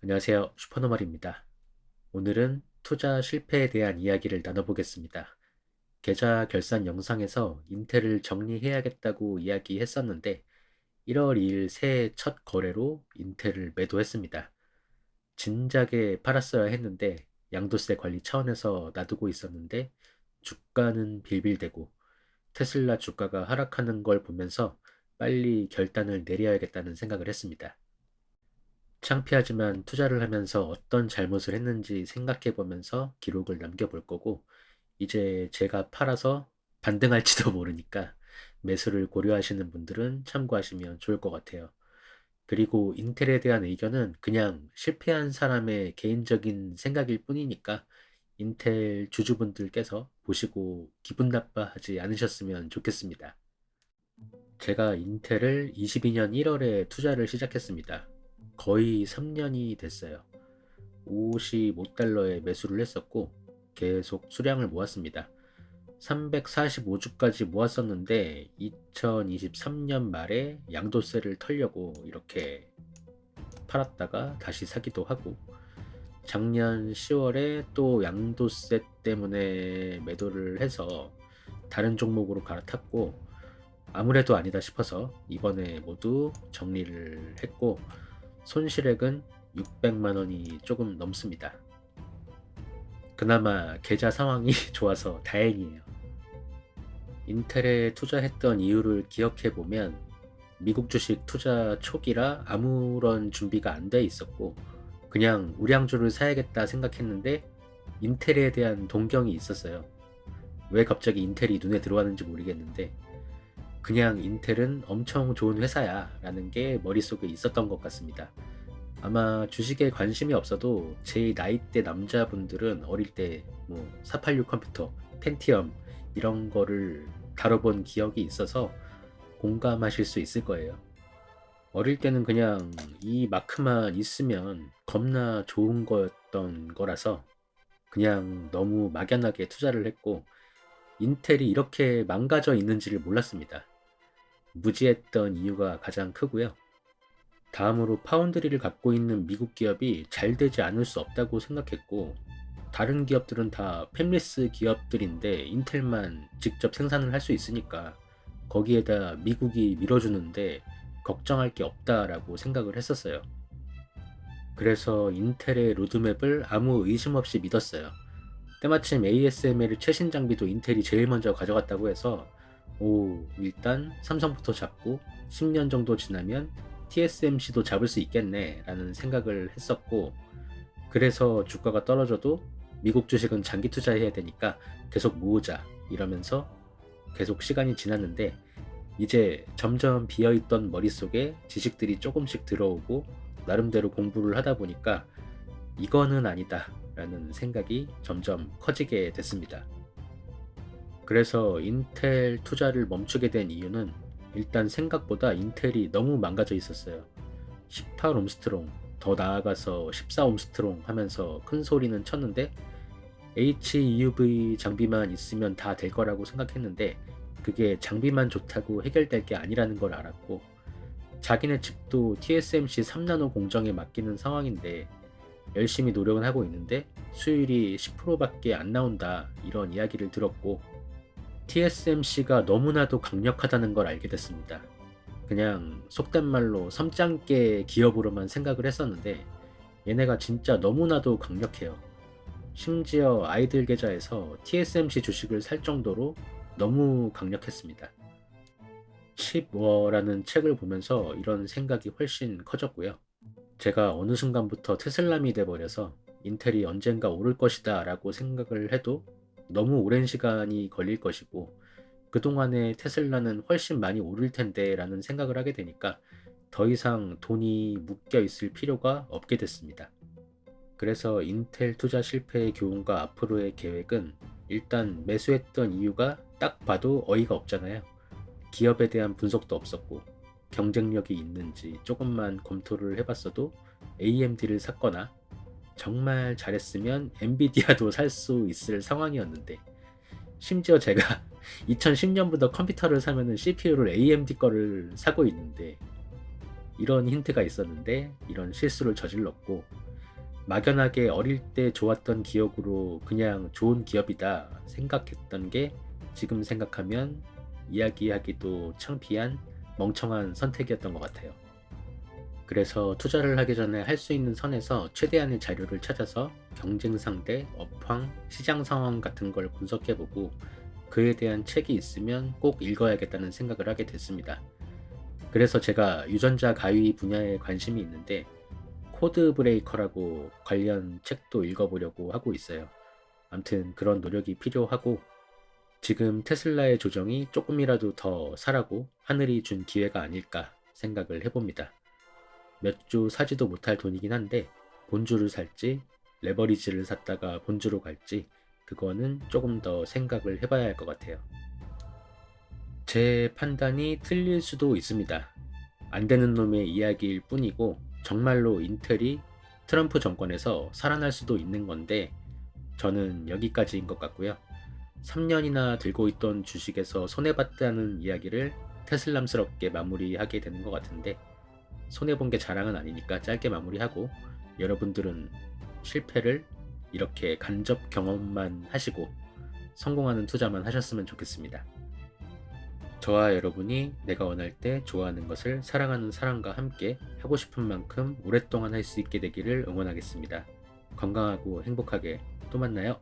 안녕하세요. 슈퍼노멀입니다. 오늘은 투자 실패에 대한 이야기를 나눠보겠습니다. 계좌 결산 영상에서 인텔을 정리해야겠다고 이야기했었는데 1월 2일 새해 첫 거래로 인텔을 매도했습니다. 진작에 팔았어야 했는데 양도세 관리 차원에서 놔두고 있었는데 주가는 빌빌대고 테슬라 주가가 하락하는 걸 보면서 빨리 결단을 내려야겠다는 생각을 했습니다. 창피하지만 투자를 하면서 어떤 잘못을 했는지 생각해 보면서 기록을 남겨볼 거고, 이제 제가 팔아서 반등할지도 모르니까 매수를 고려하시는 분들은 참고하시면 좋을 것 같아요. 그리고 인텔에 대한 의견은 그냥 실패한 사람의 개인적인 생각일 뿐이니까 인텔 주주분들께서 보시고 기분 나빠하지 않으셨으면 좋겠습니다. 제가 인텔을 22년 1월에 투자를 시작했습니다. 거의 3년이 됐어요. 55달러에 매수를 했었고 계속 수량을 모았습니다. 345주까지 모았었는데 2023년 말에 양도세를 털려고 이렇게 팔았다가 다시 사기도 하고, 작년 10월에 또 양도세 때문에 매도를 해서 다른 종목으로 갈아탔고, 아무래도 아니다 싶어서 이번에 모두 정리를 했고 손실액은 600만 원이 조금 넘습니다. 그나마 계좌 상황이 좋아서 다행이에요. 인텔에 투자했던 이유를 기억해 보면 미국 주식 투자 초기라 아무런 준비가 안 돼 있었고 그냥 우량주를 사야겠다 생각했는데 인텔에 대한 동경이 있었어요. 왜 갑자기 인텔이 눈에 들어왔는지 모르겠는데 그냥 인텔은 엄청 좋은 회사야 라는 게 머릿속에 있었던 것 같습니다. 아마 주식에 관심이 없어도 제 나이대 남자분들은 어릴 때 뭐 486 컴퓨터, 펜티엄 이런 거를 다뤄본 기억이 있어서 공감하실 수 있을 거예요. 어릴 때는 그냥 이 마크만 있으면 겁나 좋은 거였던 거라서 그냥 너무 막연하게 투자를 했고 인텔이 이렇게 망가져 있는지를 몰랐습니다. 무지했던 이유가 가장 크고요. 다음으로 파운드리를 갖고 있는 미국 기업이 잘 되지 않을 수 없다고 생각했고, 다른 기업들은 다 팹리스 기업들인데 인텔만 직접 생산을 할 수 있으니까 거기에다 미국이 밀어주는데 걱정할 게 없다라고 생각을 했었어요. 그래서 인텔의 로드맵을 아무 의심 없이 믿었어요. 때마침 ASML 최신 장비도 인텔이 제일 먼저 가져갔다고 해서 일단 삼성부터 잡고 10년 정도 지나면 TSMC도 잡을 수 있겠네 라는 생각을 했었고, 그래서 주가가 떨어져도 미국 주식은 장기 투자해야 되니까 계속 모으자 이러면서 계속 시간이 지났는데 이제 점점 비어있던 머릿속에 지식들이 조금씩 들어오고 나름대로 공부를 하다 보니까 이거는 아니다 라는 생각이 점점 커지게 됐습니다. 그래서 인텔 투자를 멈추게 된 이유는 일단 생각보다 인텔이 너무 망가져 있었어요. 18옴스트롱, 더 나아가서 14옴스트롱 하면서 큰 소리는 쳤는데 HEUV 장비만 있으면 다 될 거라고 생각했는데 그게 장비만 좋다고 해결될 게 아니라는 걸 알았고, 자기네 집도 TSMC 3나노 공정에 맡기는 상황인데 열심히 노력은 하고 있는데 수율이 10%밖에 안 나온다 이런 이야기를 들었고, TSMC가 너무나도 강력하다는 걸 알게 됐습니다. 그냥 속된 말로 섬짱깨 기업으로만 생각을 했었는데 얘네가 진짜 너무나도 강력해요. 심지어 아이들 계좌에서 TSMC 주식을 살 정도로 너무 강력했습니다. 칩워라는 책을 보면서 이런 생각이 훨씬 커졌고요. 제가 어느 순간부터 테슬람이 돼버려서 인텔이 언젠가 오를 것이다 라고 생각을 해도 너무 오랜 시간이 걸릴 것이고 그동안에 테슬라는 훨씬 많이 오를 텐데 라는 생각을 하게 되니까 더 이상 돈이 묶여 있을 필요가 없게 됐습니다. 그래서 인텔 투자 실패의 교훈과 앞으로의 계획은, 일단 매수했던 이유가 딱 봐도 어이가 없잖아요. 기업에 대한 분석도 없었고 경쟁력이 있는지 조금만 검토를 해봤어도 AMD를 샀거나 정말 잘했으면 엔비디아도 살 수 있을 상황이었는데, 심지어 제가 2010년부터 컴퓨터를 사면은 CPU를 AMD 거를 사고 있는데 이런 힌트가 있었는데 이런 실수를 저질렀고, 막연하게 어릴 때 좋았던 기억으로 그냥 좋은 기업이다 생각했던 게 지금 생각하면 이야기하기도 창피한 멍청한 선택이었던 것 같아요. 그래서 투자를 하기 전에 할 수 있는 선에서 최대한의 자료를 찾아서 경쟁 상대, 업황, 시장 상황 같은 걸 분석해 보고 그에 대한 책이 있으면 꼭 읽어야겠다는 생각을 하게 됐습니다. 그래서 제가 유전자 가위 분야에 관심이 있는데 코드 브레이커라고 관련 책도 읽어보려고 하고 있어요. 암튼 그런 노력이 필요하고 지금 테슬라의 조정이 조금이라도 더 사라고 하늘이 준 기회가 아닐까 생각을 해봅니다. 몇 주 사지도 못할 돈이긴 한데 본주를 살지 레버리지를 샀다가 본주로 갈지 그거는 조금 더 생각을 해봐야 할 것 같아요. 제 판단이 틀릴 수도 있습니다. 안 되는 놈의 이야기일 뿐이고 정말로 인텔이 트럼프 정권에서 살아날 수도 있는 건데 저는 여기까지인 것 같고요. 3년이나 들고 있던 주식에서 손해봤다는 이야기를 테슬람스럽게 마무리하게 되는 것 같은데 손해본 게 자랑은 아니니까 짧게 마무리하고 여러분들은 실패를 이렇게 간접 경험만 하시고 성공하는 투자만 하셨으면 좋겠습니다. 저와 여러분이 내가 원할 때 좋아하는 것을 사랑하는 사람과 함께 하고 싶은 만큼 오랫동안 할 수 있게 되기를 응원하겠습니다. 건강하고 행복하게 또 만나요.